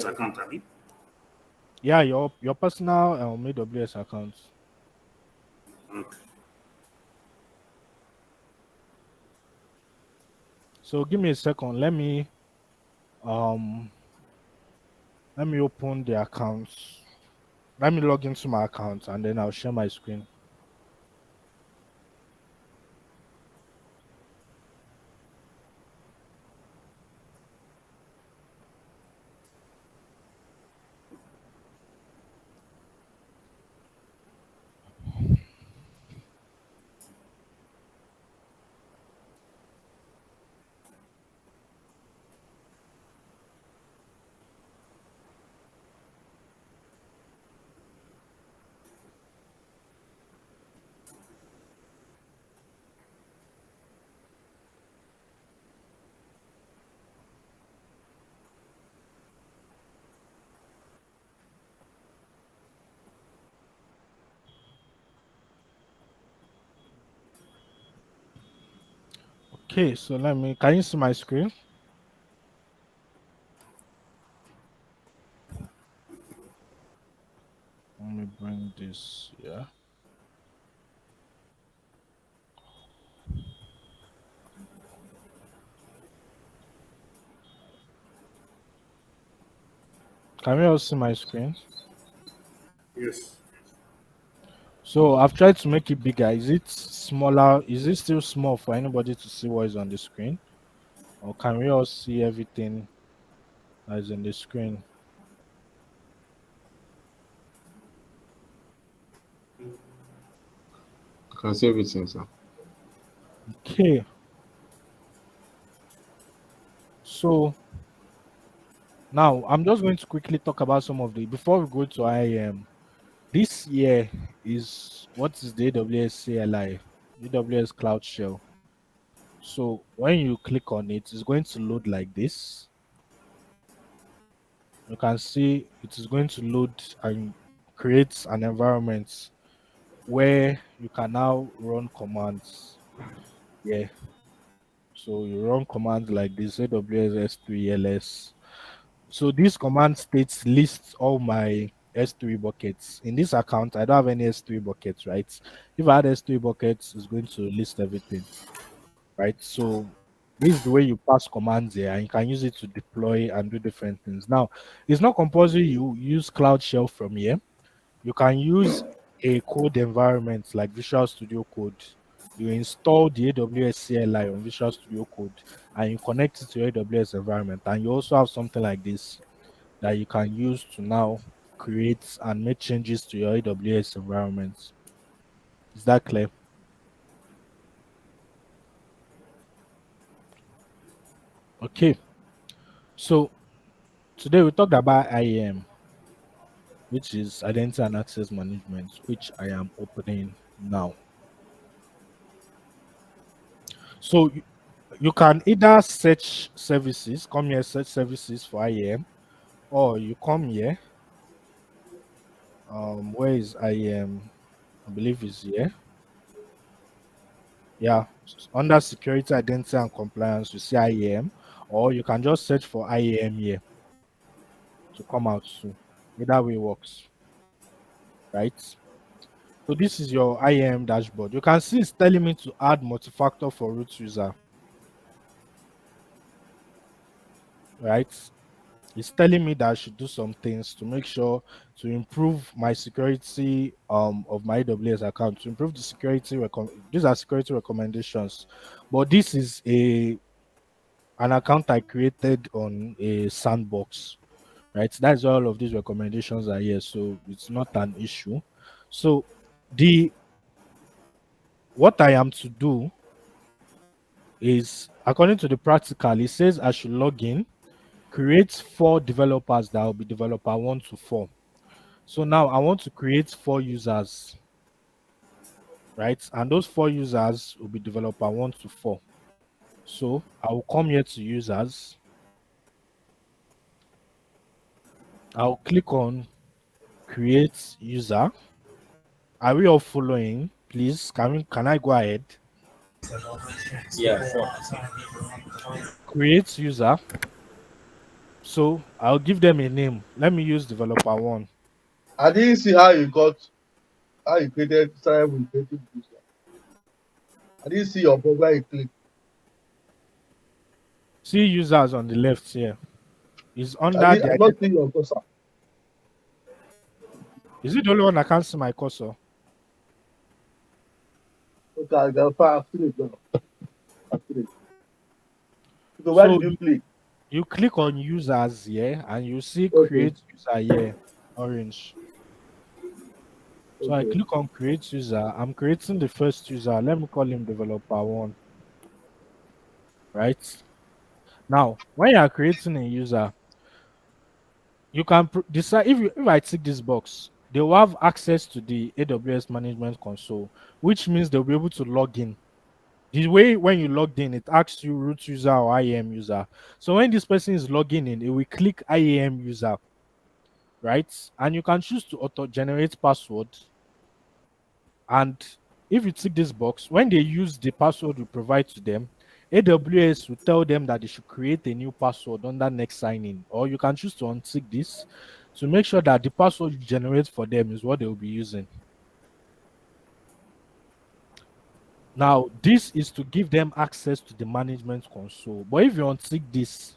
account, Abi? Yeah, your personal AWS account. Okay. So give me a second. Um let me open the accounts. Let me log into my account and then I'll share my screen. Okay, so can you see my screen? Let me bring this here. Can you all see my screen? Yes. So I've tried to make it bigger. Is it smaller? Is it still small for anybody to see what is on the screen? Or can we all see everything that is on the screen? I can see everything, sir. Okay. So now I'm just going to quickly talk about some of the before we go to IAM. This year is what is the AWS CLI, AWS Cloud Shell. So when you click on it, it's going to load like this. You can see it is going to load and create an environment where you can now run commands. Yeah. So you run commands like this AWS S3 LS. So this command states lists all my S3 buckets. In this account, I don't have any S3 buckets, right? If I had S3 buckets, it's going to list everything, right? So this is the way you pass commands here, and you can use it to deploy and do different things. Now, it's not compulsory you use Cloud Shell from here. You can use a code environment like Visual Studio Code. You install the AWS CLI on Visual Studio Code and you connect it to your AWS environment. And you also have something like this that you can use to now create and make changes to your AWS environment. Is that clear? Okay. So today we talked about IAM, which is Identity and Access Management, which I am opening now. So you can either search services, come here, search services for IAM, or you come here. Where is IAM? I believe it's here. Yeah, under security, identity, and compliance, you see IAM, or you can just search for IAM here to come out soon. Either way works, right? So this is your IAM dashboard. You can see it's telling me to add multi-factor for root user, right? It's telling me that I should do some things to make sure to improve my security of my AWS account, to improve the security. These are security recommendations, but this is an account I created on a sandbox, right? That's why all of these recommendations are here, so it's not an issue. So the what I am to do is, according to the practical, it says I should log in, create 4 developers that will be developer 1 to 4. So now I want to create 4 users, right? And those 4 users will be developer 1 to 4. So I will come here to users. I'll click on create user. Are we all following? Please, can I go ahead? Yeah, sure. Create user. So I'll give them a name. Let me use developer one. I didn't see how you got how you created started with creating user. I didn't see your profile you click. See users on the left here. Is I under did the I not see your cursor. Is it the only one I can't see my cursor? Okay, I got fine. I've seen it now. I've seen it. So where So did you click? you click on users here and you see Okay, create user here, orange. So I okay. click on create user. I'm creating the first user. Let me call him developer one, right? Now, when you are creating a user, you can decide if I tick this box, they will have access to the AWS management console, which means they'll be able to log in. The way when you logged in, it asks you root user or IAM user. So when this person is logging in, it will click IAM user, right? And you can choose to auto generate password. And if you tick this box, when they use the password we provide to them, AWS will tell them that they should create a new password under next sign in. Or you can choose to untick this to make sure that the password you generate for them is what they will be using. Now, this is to give them access to the management console. But if you untick this,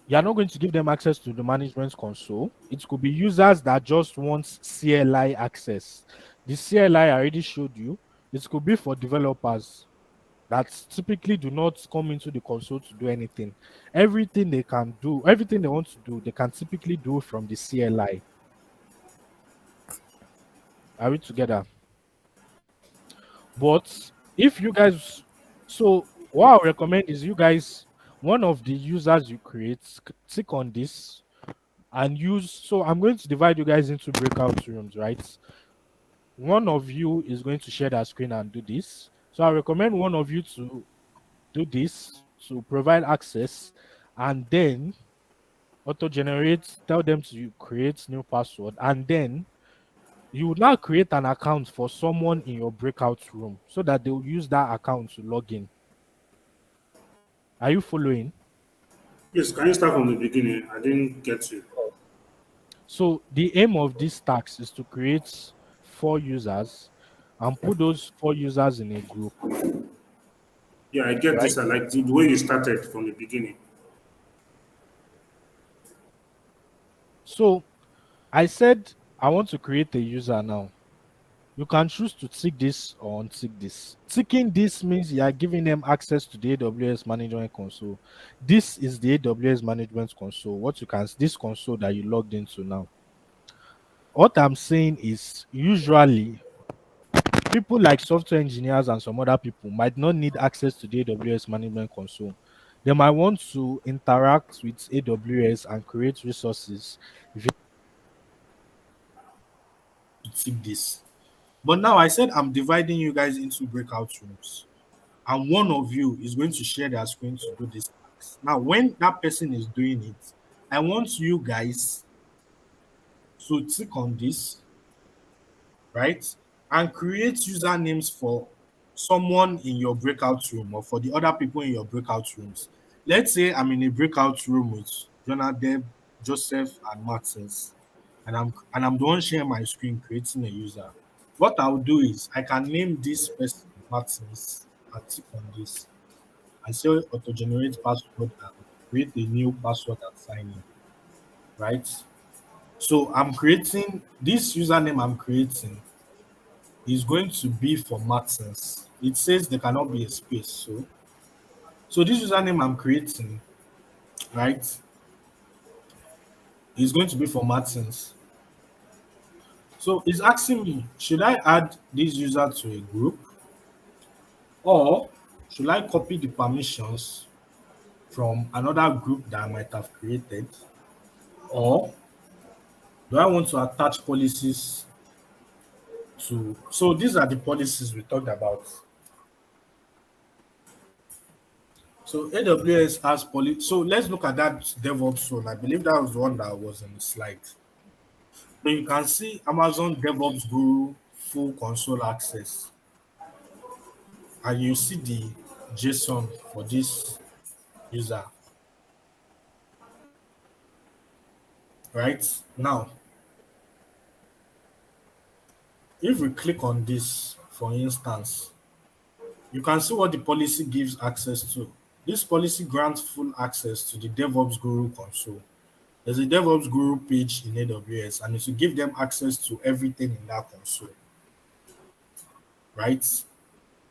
you're not going to give them access to the management console. It could be users that just want CLI access. The CLI I already showed you. It could be for developers that typically do not come into the console to do anything. Everything they can do, everything they want to do, they can typically do from the CLI. Are we together? But if you guys, so what I recommend is you guys, one of the users you create, click on this and use. So I'm going to divide you guys into breakout rooms, right? One of you is going to share that screen and do this. So I recommend one of you to do this to provide access, and then auto generate, tell them to create new password, and then you would now create an account for someone in your breakout room so that they will use that account to log in. Are you following? Yes, can you start from the beginning? I didn't get you. So the aim of this task is to create 4 users and put those 4 users in a group, Yeah, I get right? this. I like the way you started from the beginning. So I said I want to create a user now. You can choose to tick this or untick this. Ticking this means you are giving them access to the AWS management console. This is the AWS management console. What you can this console that you logged into now. What I'm saying is usually people like software engineers and some other people might not need access to the AWS management console. They might want to interact with AWS and create resources. If you tick this. But now I said I'm dividing you guys into breakout rooms, and one of you is going to share their screen to do this task. Now, when that person is doing it, I want you guys to click on this, right? And create usernames for someone in your breakout room or for the other people in your breakout rooms. Let's say I'm in a breakout room with Jonathan, Joseph, and Martins, and I'm the one sharing my screen creating a user. What I'll do is I can name this person Martins and click on this and say auto generate password and create a new password and sign in, right? So I'm creating this username I'm creating is going to be for Martins. It says there cannot be a space. So this username I'm creating, right, is going to be for Martins. So it's asking me, should I add this user to a group or should I copy the permissions from another group that I might have created? Or do I want to attach policies to? So these are the policies we talked about. So AWS has policy. So let's look at that DevOps one. I believe that was the one that was in the slide. So you can see Amazon DevOps Guru full console access, and you see the JSON for this user. right? Now, if we click on this, for instance, you can see what the policy gives access to. This policy grants full access to the DevOps Guru console. There's a DevOps Guru page in AWS, and it will give them access to everything in that console, right?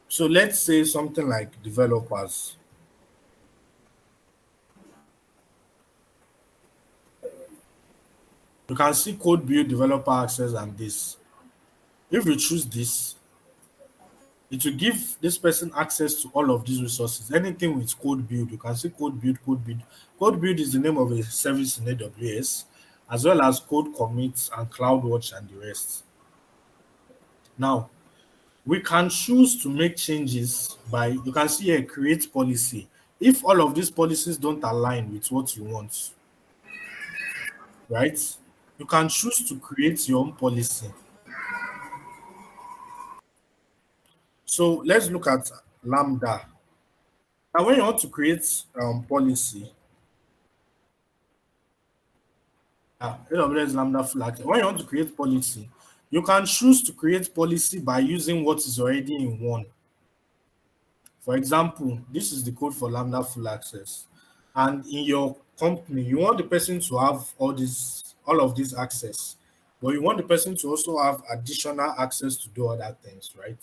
So let's say something like developers. You can see code build, developer access, and this. If we choose this, it will give this person access to all of these resources. Anything with code build, you can see code build, code build. Code build is the name of a service in AWS, as well as code commits and CloudWatch and the rest. Now, we can choose to make changes by, you can see here, create policy. If all of these policies don't align with what you want, right? You can choose to create your own policy. So let's look at Lambda. Now, when you want to create policy, AWS Lambda flag. When you want to create policy, you can choose to create policy by using what is already in one. For example, this is the code for Lambda full access. And in your company, you want the person to have all of this access, but you want the person to also have additional access to do other things, right?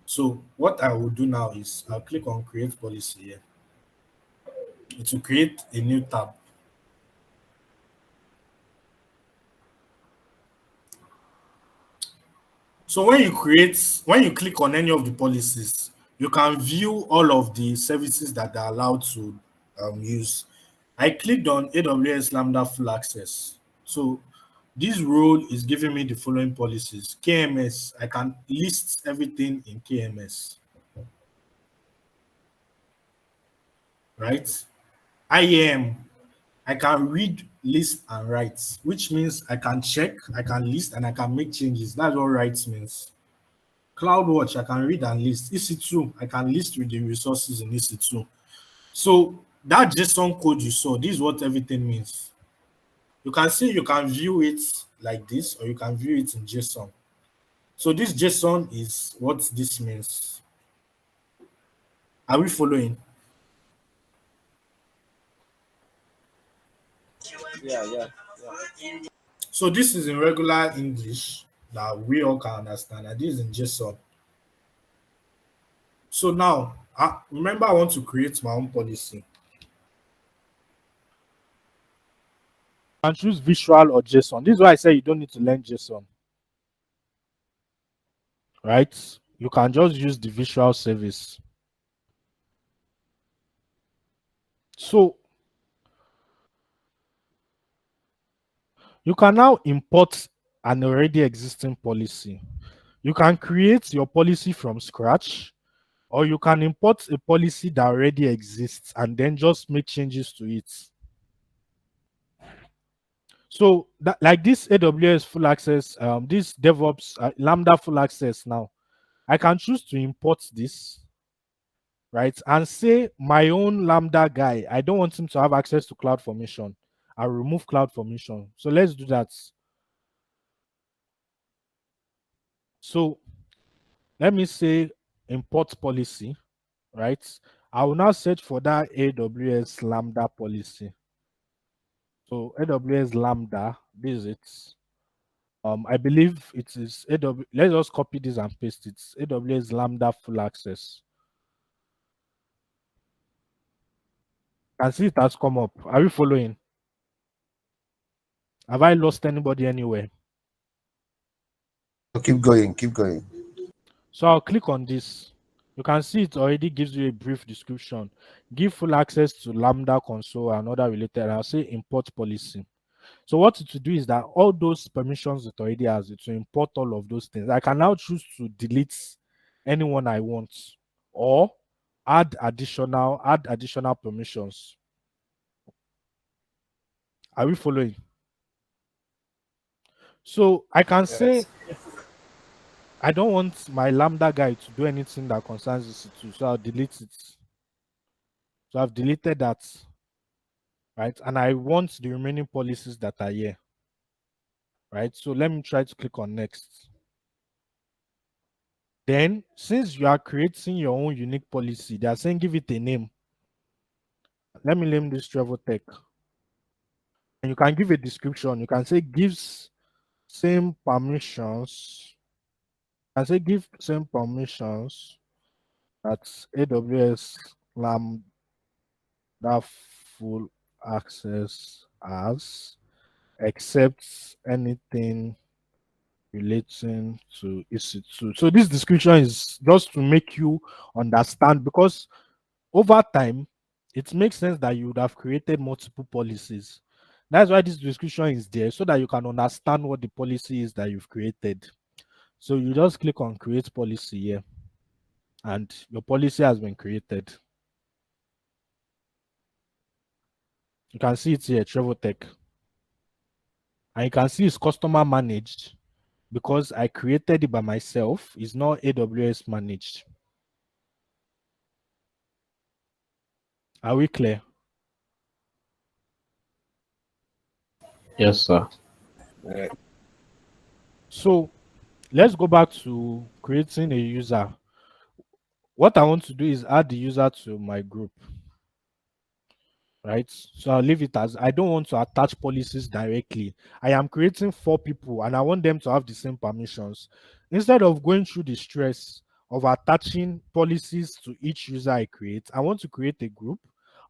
So what I will do now is I'll click on create policy here. It will create a new tab. So when you click on any of the policies, you can view all of the services that are allowed to use. I clicked on AWS Lambda Full Access. So this role is giving me the following policies. KMS, I can list everything in KMS, right? IAM, I can read, list, and write, which means I can check, I can list, and I can make changes. That's what write means. CloudWatch, I can read and list. EC2, I can list with the resources in EC2. So that JSON code you saw, this is what everything means. You can see you can view it like this, or you can view it in JSON. So this JSON is what this means. Are we following? Yeah. So this is in regular English that we all can understand, and this is in JSON. So now, remember, I want to create my own policy. You can choose visual or JSON. This is why I say you don't need to learn JSON. Right? You can just use the visual service. So you can now import an already existing policy. You can create your policy from scratch, or you can import a policy that already exists and then just make changes to it. So that, like this AWS full access, this DevOps Lambda full access now, I can choose to import this, right? And say my own Lambda guy, I don't want him to have access to CloudFormation. I'll remove CloudFormation. So let's do that. So let me say import policy, right? I will now search for that AWS Lambda policy. So AWS Lambda, this is it. I believe it is AWS. Let's just copy this and paste it. AWS Lambda full access. Can see it has come up. Are you following? Have I lost anybody anywhere? Keep going, keep going. So I'll click on this. You can see it already gives you a brief description. Give full access to Lambda console and other related. I'll say import policy. So what it will do is that all those permissions it already has, it will import all of those things. I can now choose to delete anyone I want or add additional permissions. Are we following? So I can say I don't want my Lambda guy to do anything that concerns EC2, so I'll delete it. So I've deleted that, right? And I want the remaining policies that are here. right? So let me try to click on next. Then, since you are creating your own unique policy, they are saying give it a name. Let me name this Trevotech. And you can give a description. You can say gives same permissions. You can say give same permissions that AWS Lambda full access as, except anything relating to EC2. So this description is just to make you understand, because over time, it makes sense that you would have created multiple policies. That's why this description is there, so that you can understand what the policy is that you've created. So you just click on create policy here, and your policy has been created. You can see it here, Trevotech. And you can see it's customer managed because I created it by myself. It's not AWS managed. Are we clear? Yes, sir. So let's go back to creating a user. What I want to do is add the user to my group, right? So I'll leave it as I don't want to attach policies directly. I am creating 4 people and I want them to have the same permissions. Instead of going through the stress of attaching policies to each user I create, I want to create a group,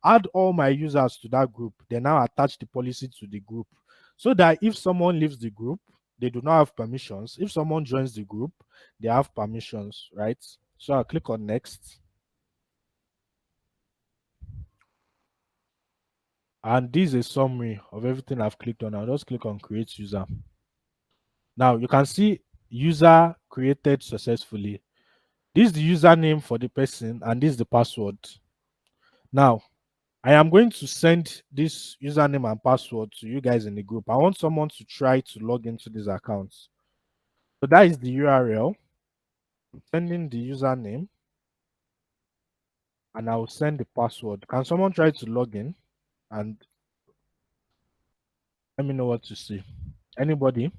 add all my users to that group, then now attach the policy to the group, so that if someone leaves the group, they do not have permissions. If someone joins the group, they have permissions, right? So I'll click on next. And this is a summary of everything I've clicked on. I'll just click on create user. Now you can see user created successfully. This is the username for the person and this is the password. Now I am going to send this username and password to you guys in the group. I want someone to try to log into these accounts. So that is the URL. I'm sending the username and I will send the password. Can someone try to log in and let me know what to see? Anybody?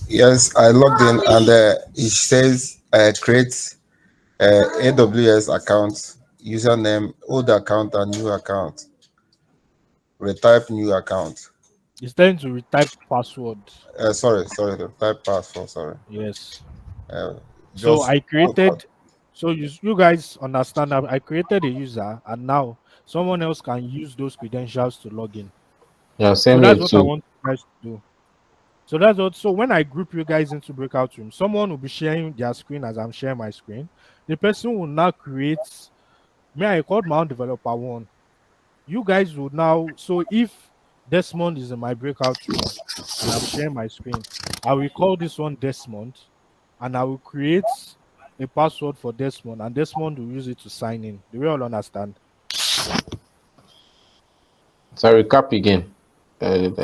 Yes, I logged in and it says create AWS account, username, old account and new account. Retype new account. It's telling to retype password. Sorry, type password. Sorry. Yes. Uh, So just I created, so you guys understand that I created a user and now someone else can use those credentials to log in. Yeah, So same that's here what I too. want you guys to do. So that's what, so when I group you guys into breakout rooms, someone will be sharing their screen as I'm sharing my screen. The person will now create, I called my own developer 1. You guys would now, so if Desmond is in my breakout room and I'm sharing my screen, I will call this one Desmond and I will create a password for Desmond and Desmond will use it to sign in. Do we all understand? So recap again.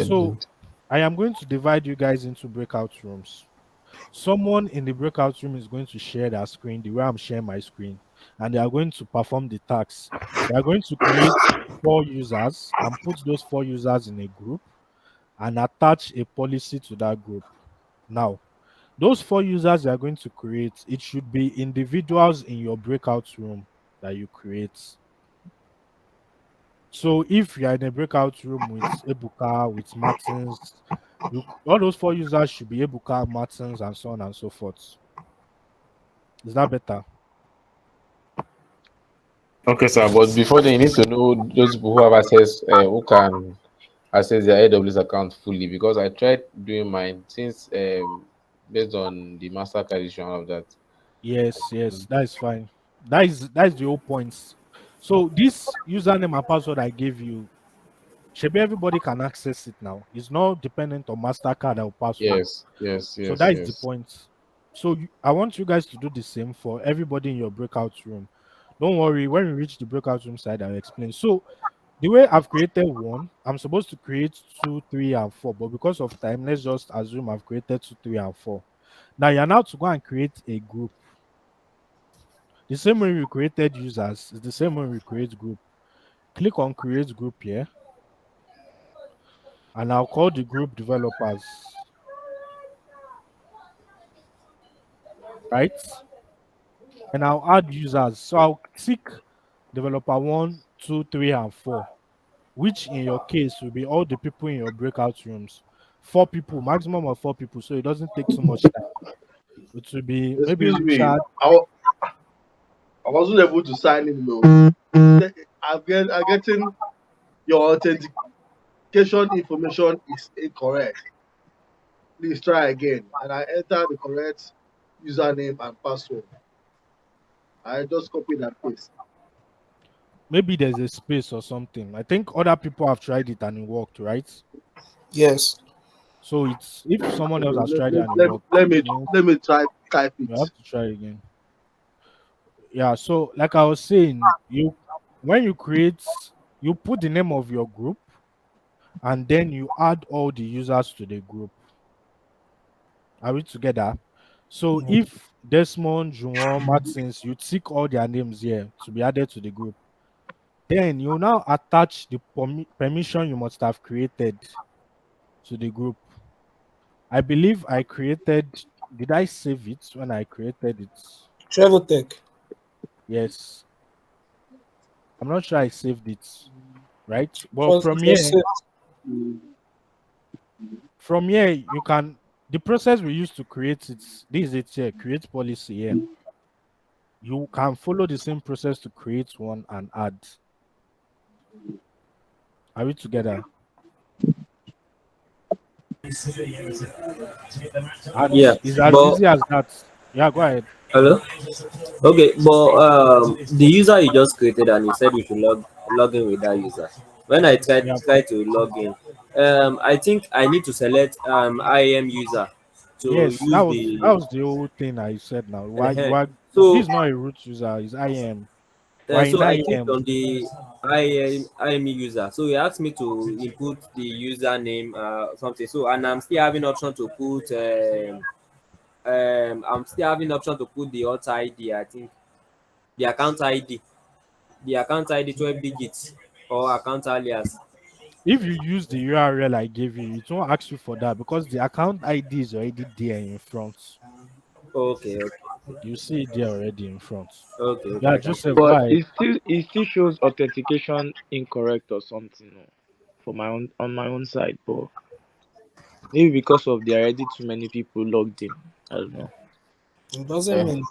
So I am going to divide you guys into breakout rooms. Someone in the breakout room is going to share their screen the way I'm sharing my screen, and they are going to perform the tasks. They are going to create 4 users and put those 4 users in a group and attach a policy to that group. Now, those 4 users you are going to create, it should be individuals in your breakout room that you create. So if you are in a breakout room with Ebuka, with Martins, all those 4 users should be Ebuka, Martins, and so on and so forth. Is that better? Okay, sir. But before then, you need to know those people who have access, who can access their AWS account fully. Because I tried doing mine since based on the Mastercard issue and all of that. Yes, that is fine. That is the whole point. So this username and password I gave you, should be everybody can access it now. It's not dependent on Mastercard or password. Yes, yes, So yes, that is the yes. point. So I want you guys to do the same for everybody in your breakout room. Don't worry, when we reach the breakout room side, I'll explain. So the way I've created one, I'm supposed to create 2, 3, and 4, but because of time, let's just assume I've created 2, 3, and 4. Now you're now to go and create a group. The same way we created users is the same way we create group. Click on create group here, and I'll call the group developers, right? And I'll add users. So I'll tick developer 1, 2, 3, and 4, which in your case will be all the people in your breakout rooms. 4 people, maximum of 4 people, so it doesn't take too much time. It will be maybe Excuse me. Richard. I wasn't able to sign in though. I'm getting your authentication information is incorrect. Please try again. And I enter the correct username and password. I just copy that paste. Maybe there's a space or something. I think other people have tried it and it worked, right? Yes. So it's if someone else Okay, has tried it and it worked, it means let me try type you it. have to try again. Yeah, so like I was saying, when you create, you put the name of your group and then you add all the users to the group. Are we together? So if Desmond, Juwon, Martins, you tick all their names here to be added to the group, then you now attach the permission you must have created to the group. I believe I created, did I save it when I created it? Trevotech. Yes. I'm not sure I saved it, right? Well, Was it was saved. from here, you can, the process we use to create it, this is it here, create policy here. You can follow the same process to create one and add. Are we together? And Yeah, it's as but easy as that. Yeah, go ahead. hello. Okay, but the user you just created and you said we should log in with that user. When I Yeah. try to log in, I think I need to select IAM user to Yes, that use was the that was the whole thing I said now. Why you are this so is not a root user, it's IAM. Why in so I clicked IAM? on the IAM user. So he asked me to input the username something. So and I'm still having option to put I'm still having option to put the auth ID. I think the account ID, the account ID 12 digits or account alias. If you use the URL I gave you, it won't ask you for that because the account ID is already there in front. Okay, okay, You see it there already in front. okay, okay. Yeah, I can see Joseph, it. go But ahead. it still shows authentication incorrect or something, for my own on my own side, but maybe because of there are already too many people logged in. I don't know. It doesn't Eh, mean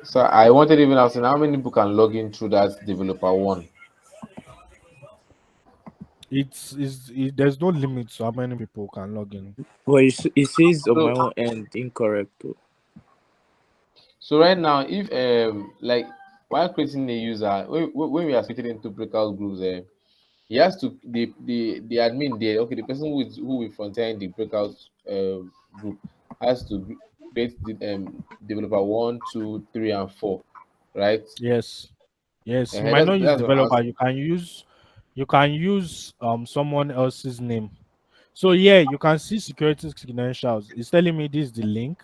so I wanted even asking how many people can log in through that developer one. There's no limit to how many people can log in. But it says on my So own end incorrect though. so right now, if like while creating a user, when we are splitting into breakout groups, he has to the admin there. Okay, the person who will front end the breakout group has to create the developer 1, 2, 3, and 4, right? Yes. Yes. You might not use That's what I'm developer. asking. You can use someone else's name. So yeah, you can see security credentials. It's telling me this is the link.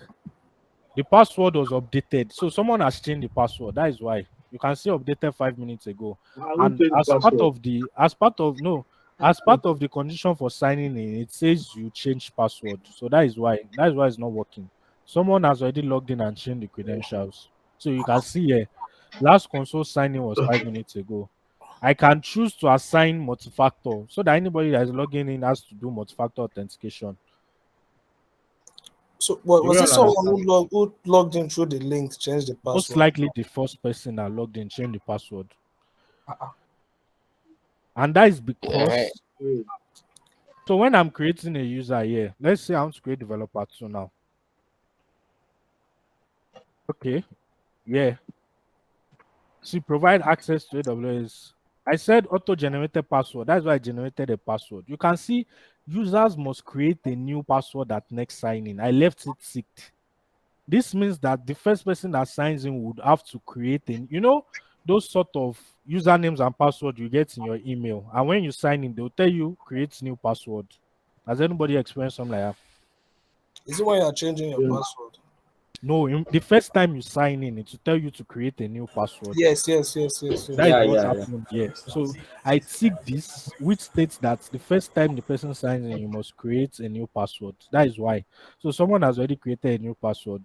The password was updated. So someone has changed the password. That is why. You can see updated 5 minutes ago. Who And changed the password? as part of the condition for signing in, it says you change password. So that is why it's not working. Someone has already logged in and changed the credentials. So you can see here, last console signing was 5 minutes ago. I can choose to assign multi-factor so that anybody that is logging in has to do multi-factor authentication. so. Do Was we it all someone understand? who logged in through the link, changed the Most password? likely the first person that logged in changed the password. And that is Eh, because, so when I'm creating a user here, let's say I want to create developer 2 now. Okay, yeah. See, provide access to AWS. I said auto-generated password. That's why I generated a password. You can see users must create a new password at next signing. I left it ticked. This means that the first person that signs in would have to create those sort of usernames and password you get in your email. And when you sign in, they'll tell you create new password. Has anybody experienced something like that? Is it when you're changing your Yeah. password? No, the first time you sign in, it will tell you to create a new password. Yes, yes, yes, yes, That yes. is Yeah, what's yeah, yeah. happening here. So I tick this, which states that the first time the person signs in, you must create a new password. That is why. So someone has already created a new password.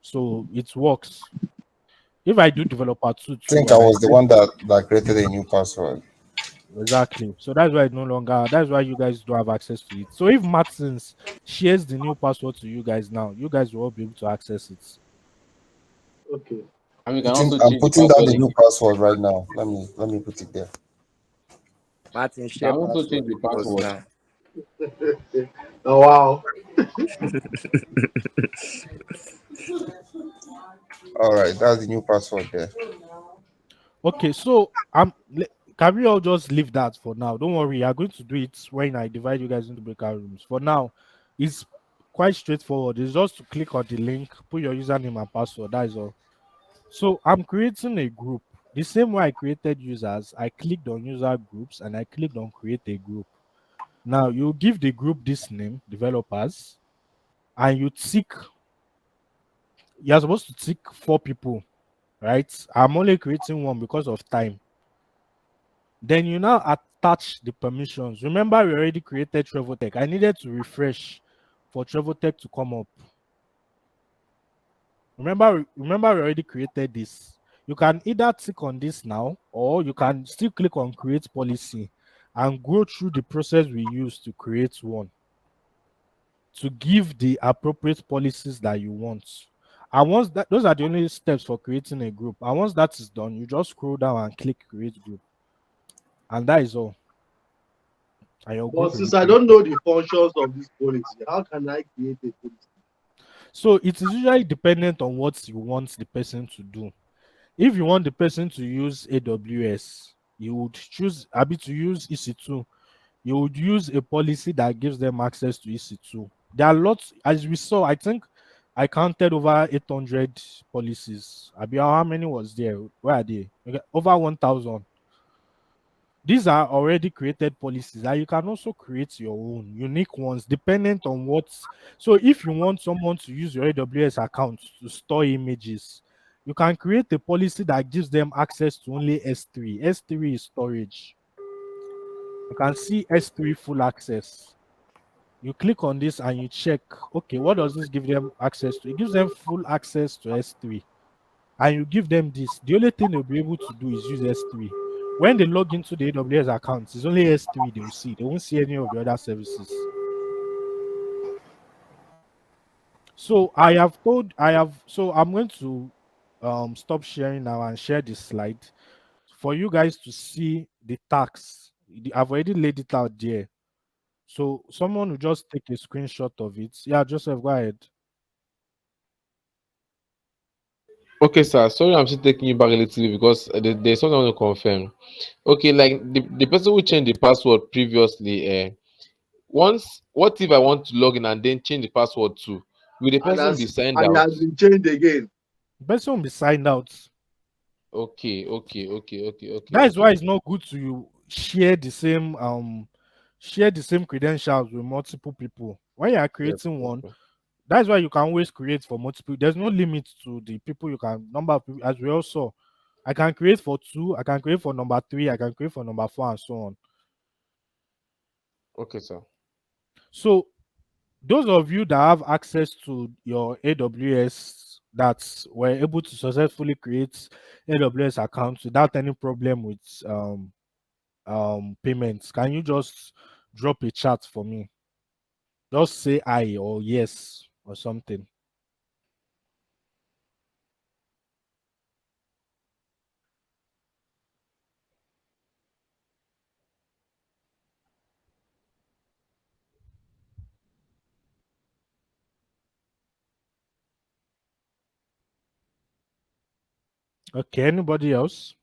So it works. If I do developer two I think too, I and I was the create one that created a new password. exactly. So that's why it no longer that's why you guys don't have access to it. So if Martins shares the new password to you guys now, you guys will all be able to access it. Okay. And we can also I'm change the putting down password the new again. password right now. Let me put it there. Martin, We can share also change password the with us password. now. Oh wow. All right, that's the new password there. Okay, so can we all just leave that for now? Don't worry, I'm going to do it when I divide you guys into breakout rooms. For now, it's quite straightforward. It's just to click on the link, put your username and password. That is all. So I'm creating a group. The same way I created users, I clicked on user groups and I clicked on create a group. Now you give the group this name, developers, and you're supposed to tick 4 people, right? I'm only creating one because of time. Then you now attach the permissions. Remember, we already created Trevotech. I needed to refresh for Trevotech to come up. Remember, we already created this. You can either click on this now, or you can still click on create policy and go through the process we use to create one to give the appropriate policies that you want. And once that those are the only steps for creating a group. And once that is done, you just scroll down and click create group. And that is all. And your But group will be since I don't created. know the functions of this policy, how can I create a policy? So it is usually dependent on what you want the person to do. If you want the person to use AWS, you would choose Abi to use EC2. You would use a policy that gives them access to EC2. There are lots, as we saw, I think I counted over 800 policies. Abi, how many was there? Where are they? Okay, over 1,000. These are already created policies, and you can also create your own unique ones dependent on what. So if you want someone to use your AWS account to store images, you can create a policy that gives them access to only S3. S3 is storage. You can see S3 full access. You click on this and you check, okay, what does this give them access to? It gives them full access to S3. And you give them this. The only thing they'll be able to do is use S3. When they log into the AWS accounts, it's only S3 they will see. They won't see any of the other services. So I'm going to stop sharing now and share this slide for you guys to see the tax. I've already laid it out there. So someone will just take a screenshot of it. Yeah, Joseph, go ahead. Okay, sir. Sorry, I'm still taking you back a little bit because there's something I want to confirm. Okay, like the person who changed the password previously, once what if I want to log in and then change the password too? Will the And person be signed it out? has been changed again. The person will be signed out. Okay. That is why it's not good to share the same credentials with multiple people. When you are Yes, creating yes, one, sir. that's why you can always create for multiple. There's no limit to the people you can number of people, as we all saw. I can create for 2, I can create for number 3, I can create for number 4, and so on. Okay, sir. So those of you that have access to your AWS that were able to successfully create AWS accounts without any problem with payments, can you just drop a chat for me? Just say I or yes or something. Okay, anybody else?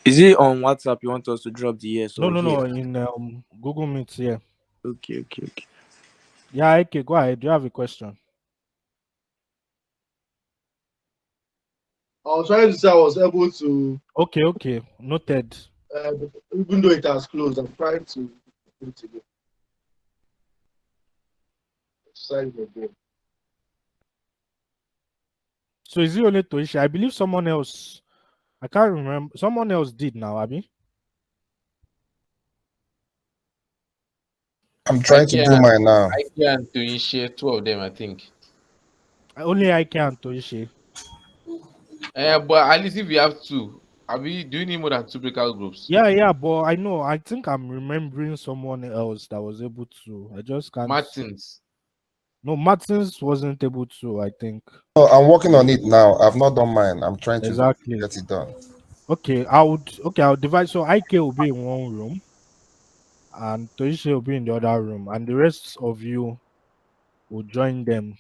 Is it on WhatsApp you want us to drop the yes No, or no, here? no. In Google Meet here. Okay, okay, okay. Yeah, okay, go ahead. Do you have a question? I was trying to say I was able to, Okay, okay. Noted. uh, even though it has closed, I'm trying to do it again. Sign it again. So is it only Toishi? I believe someone else. I can't remember. Someone else did now, Abby. I'm trying to do IKEA, mine now. IKEA and Tuition, two of them, I think. Only I can Toishi. But at least if you have two, do you need more than two breakout groups? Yeah, yeah, but I know. I think I'm remembering someone else that was able to. I just can't. Martins. No, Martins wasn't able to. I think No, I'm working on it now. I've not done mine. I'm trying to exactly. get it done. Okay, I would. Okay, I'll divide. So IK will be in one room, and Toishi will be in the other room, and the rest of you will join them.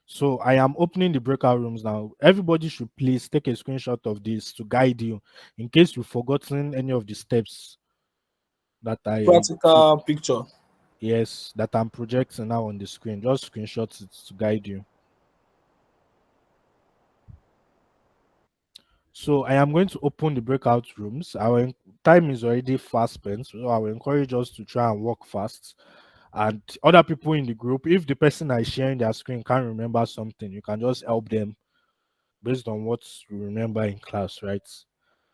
So I am opening the breakout rooms now. Everybody should please take a screenshot of this to guide you in case you've forgotten any of the steps that I Practical picture. yes that I'm projecting now on the screen. Just screenshot it to guide you. So I am going to open the breakout rooms. Our time is already fast spent, so I will encourage us to try and work fast. And other people in the group, if the person that is sharing their screen can't remember something, you can just help them based on what you remember in class, right?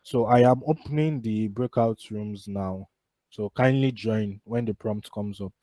So I am opening the breakout rooms now. So kindly join when the prompt comes up.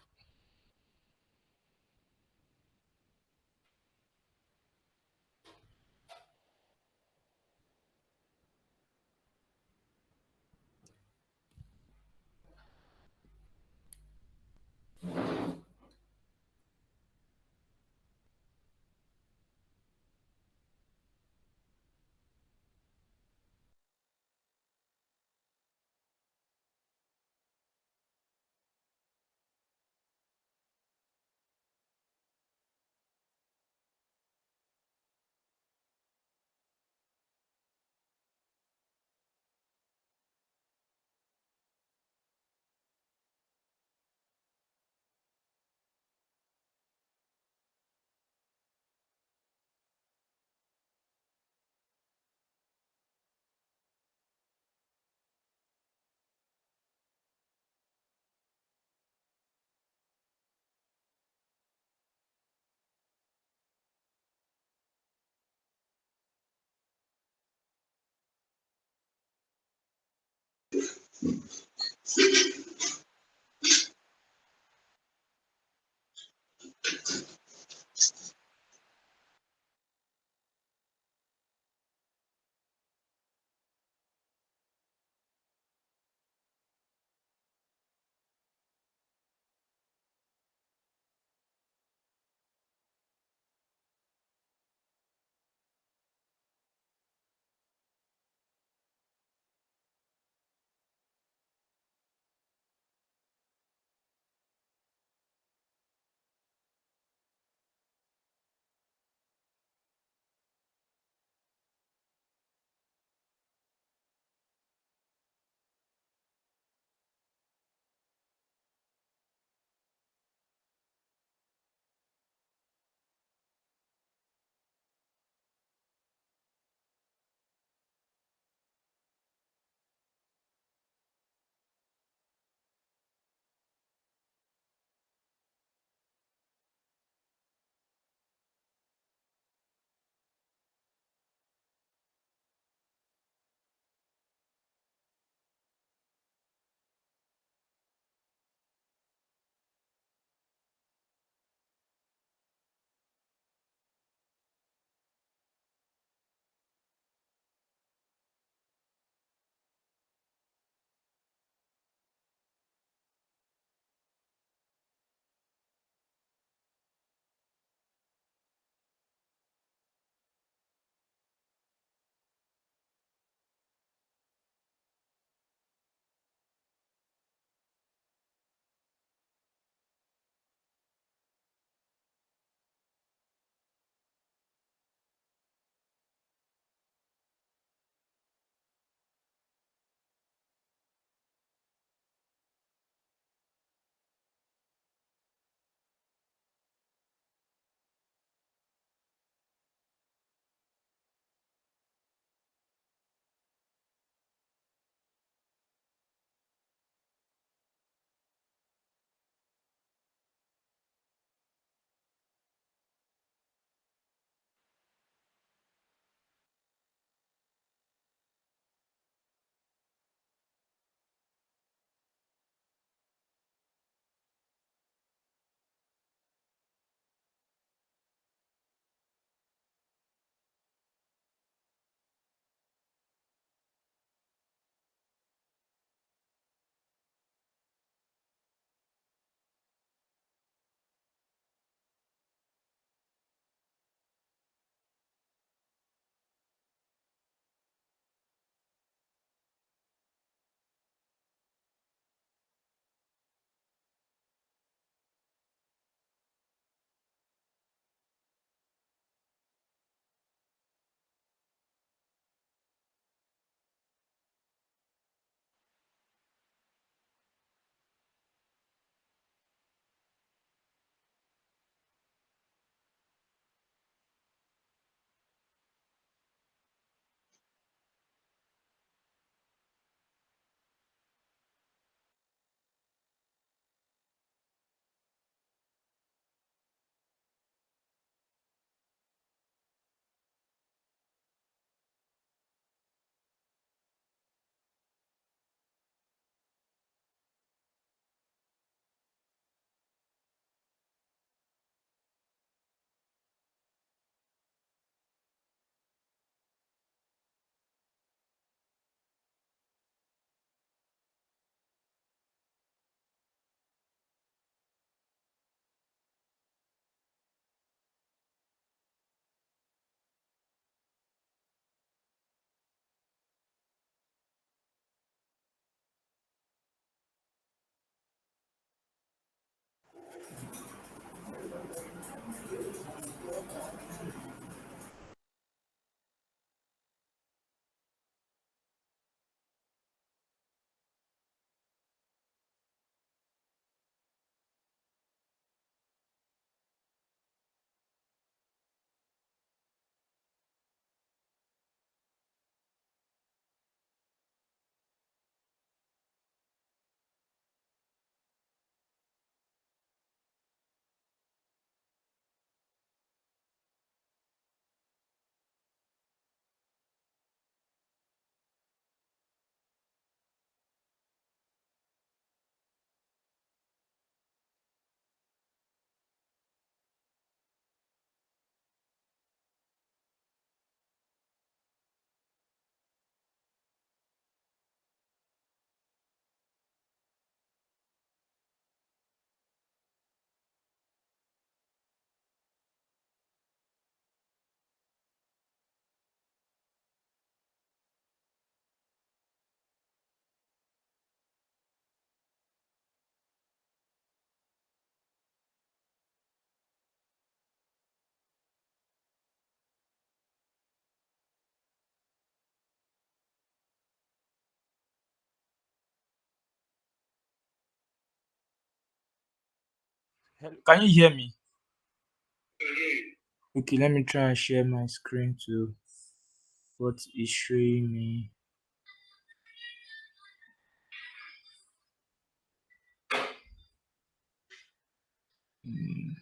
Can you hear me? Okay, let me try and share my screen to what is showing me. Hmm.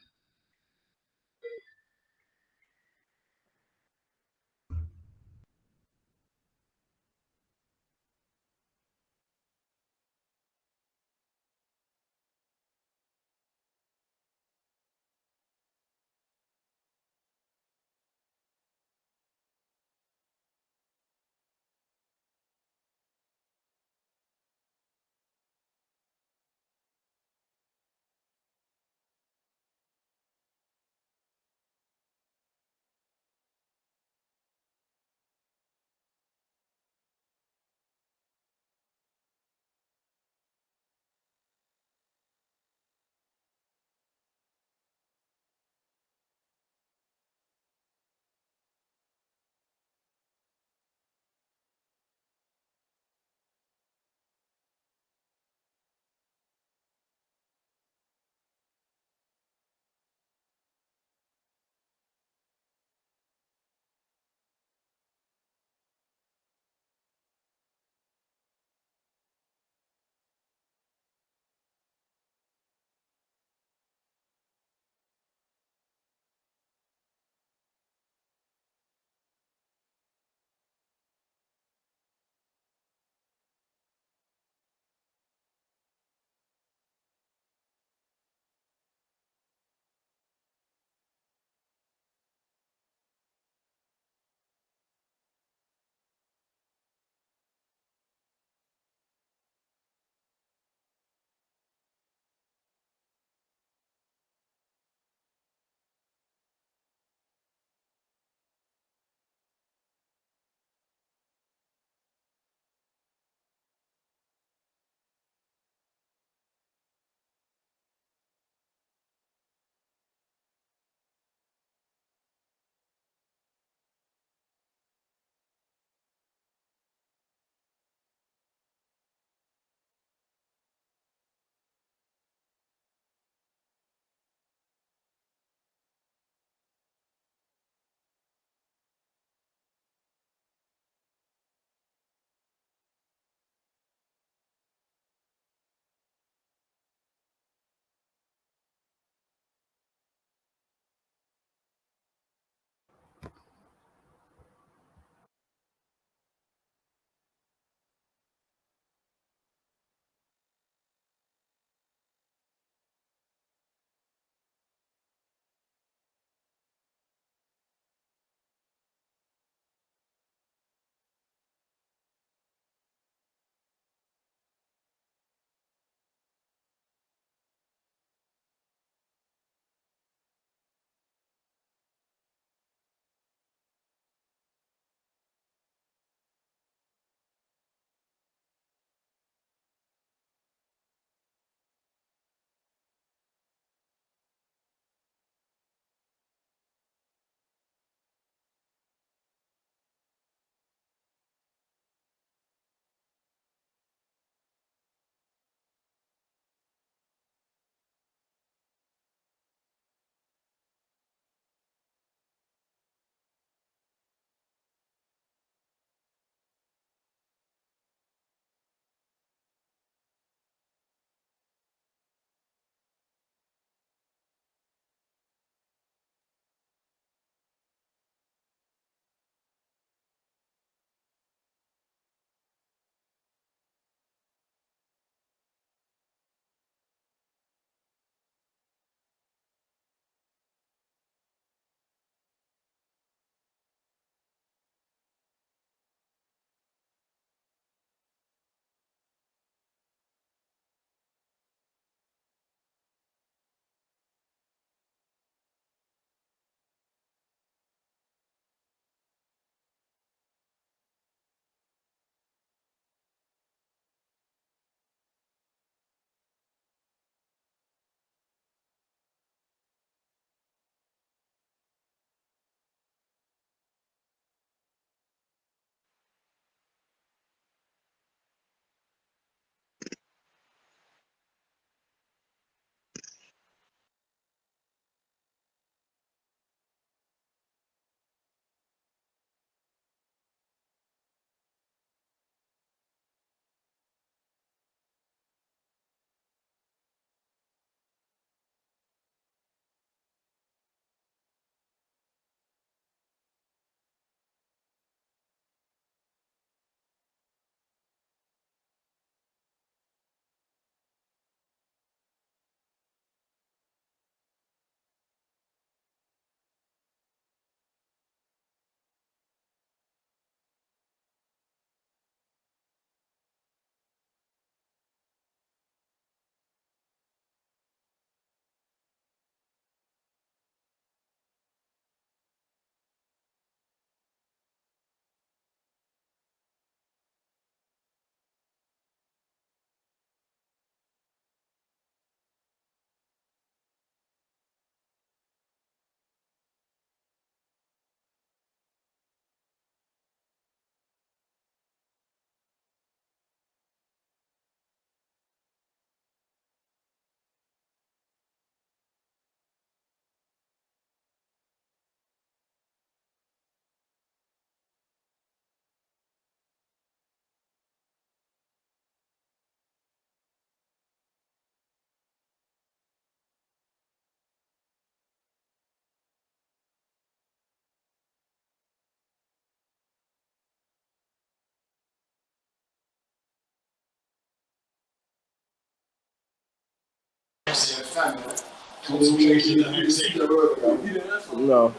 No.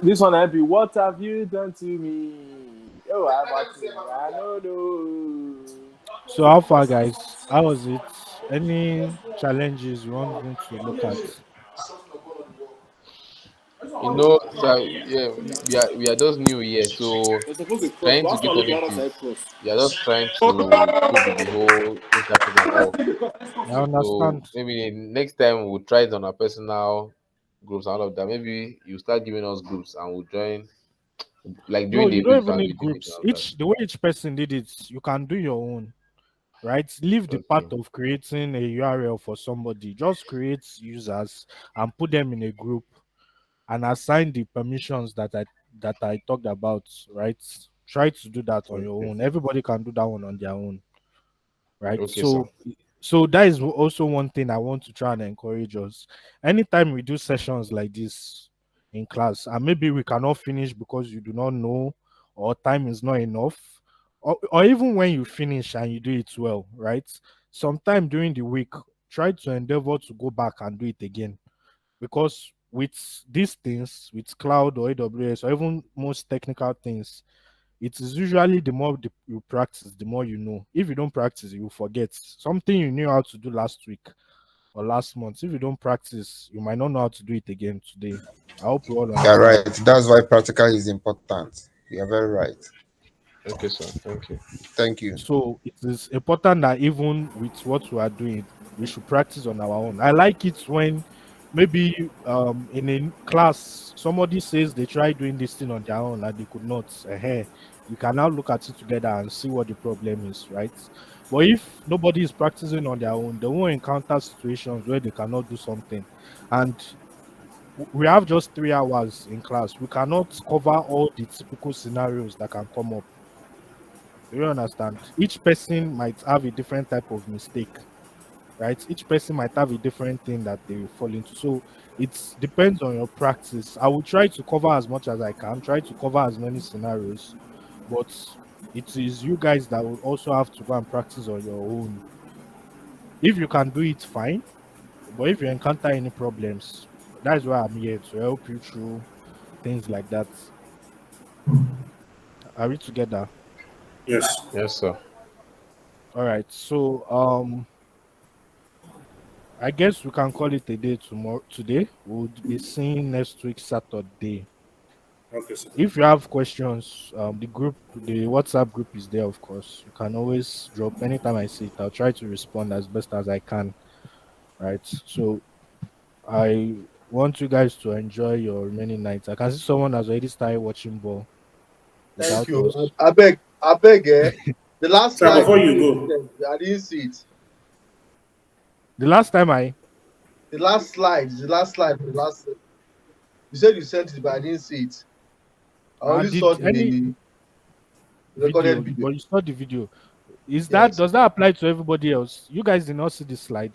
This one I be. What have you done to me? Oh, I don't know. So how far, guys? How was it? Any challenges you want me to look at? You know, so yeah, we are just new here, so trying to get on it is we are just trying to cope with the whole interface and all. I So understand. maybe next time we'll try it on our personal groups and all of that. Maybe you start giving us groups and we'll join, like No, during the you don't week even and we'll need doing it and groups. all that. Each the way each person did it, you can do your own, right? Leave the part Okay, of creating a URL for somebody. Just create users and put them in a group and assign the permissions that I talked about, right? Try to do that on your okay, own. Everybody can do that one on their own, right? okay, sir. So that is also one thing I want to try and encourage us. Anytime we do sessions like this in class, and maybe we cannot finish because you do not know or time is not enough, or even when you finish and you do it well, right? Sometime during the week, try to endeavor to go back and do it again, because with these things, with cloud or AWS or even most technical things, it is usually the more you practice, the more you know. If you don't practice, you will forget something you knew how to do last week or last month. If you don't practice, you might not know how to do it again today. I hope you all You're understand. right. That's why practical is important. You're very right. Okay, sir. Thank you. Thank you. So it is important that even with what we are doing, we should practice on our own. I like it when maybe in a class somebody says they tried doing this thing on their own and they could not. We can now look at it together and see what the problem is, right? But if nobody is practicing on their own, they will encounter situations where they cannot do something. And we have just 3 hours in class. We cannot cover all the typical scenarios that can come up. Do you understand? Each person might have a different type of mistake, right? Each person might have a different thing that they fall into. So it depends on your practice. I will try to cover as much as I can, try to cover as many scenarios, but it is you guys that will also have to go and practice on your own. If you can do it, fine. But if you encounter any problems, that's why I'm here to help you through things like that. Are we together? Yes. Yes, sir. All right. So I guess we can call it a day tomorrow. Today we'll be seeing next week Saturday. Okay, sir. If you have questions, the WhatsApp group is there, of course. You can always drop anytime I see it. I'll try to respond as best as I can. Right. So I want you guys to enjoy your remaining nights. I can see someone has already started watching ball Thank without you. us. I beg, eh? The last Sir, slide before you you said, go, I didn't see it. The last time I The last slide, the last. You said you sent it, but I didn't see it. I only saw did any the recorded video, video. but you saw the video. Yes. Does that apply to everybody else? You guys did not see the slide.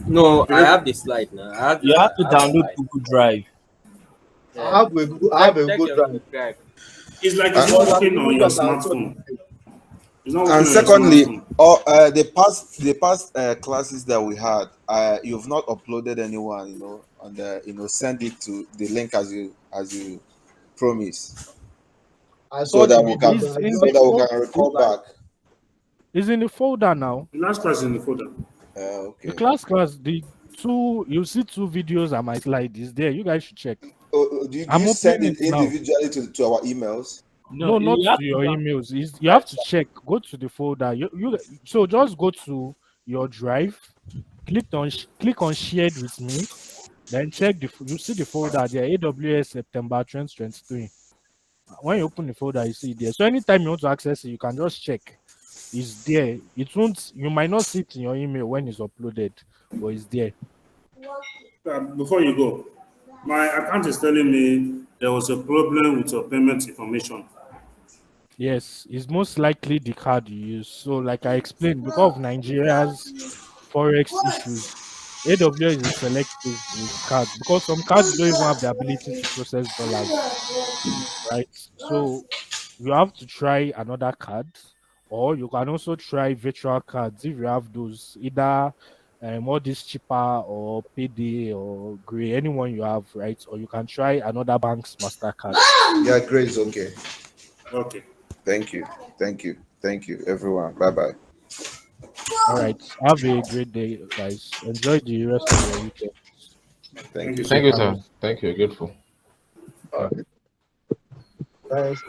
No, I okay. have the slide now. You have to I have the download slide. Google Drive. Yeah. I have Check a check Google your Drive. Google Drive. It's like it's Uh, not Because I'm working on even your sure that I saw the smartphone. video. It's not and working on your secondly, smartphone. the past classes that we had, you've not uploaded anyone, and send it to the link as you promise, I so saw the that we video, can but Is I in so the just that we fo- can the is record slide. back. is in the folder now. The last class is in the folder. The Okay. class, the two you see two videos on my slide is there. You guys should check. Do I'm you send opening it it now. individually to our emails? No, No, not you have to to your download emails. Is you have Drive. to check. Go to the folder. So just go to your drive. Click on shared with me. Then check you see the folder there. AWS September 2023. When you open the folder, you see it there. So anytime you want to access it, you can just check. It's there. It won't. You might not see it in your email when it's uploaded, but it's there. Before you go, my account is telling me there was a problem with your payment information. Yes, it's most likely the card you use. So, like I explained, because of Nigeria's forex issues, AWS is selective with cards because some cards don't even have the ability to process dollars, right? So, you have to try another card, or you can also try virtual cards if you have those, either all this cheaper or payday or gray, anyone you have, right? Or you can try another bank's MasterCard. Yeah, great. Is okay. Okay. Thank you. Thank you. Thank you, everyone. Bye bye. All right. Have a great day, guys. Enjoy the rest of your weekend. Thank Thank you you. so Thank you, much. sir. Thank you. Grateful. Yeah. Thanks.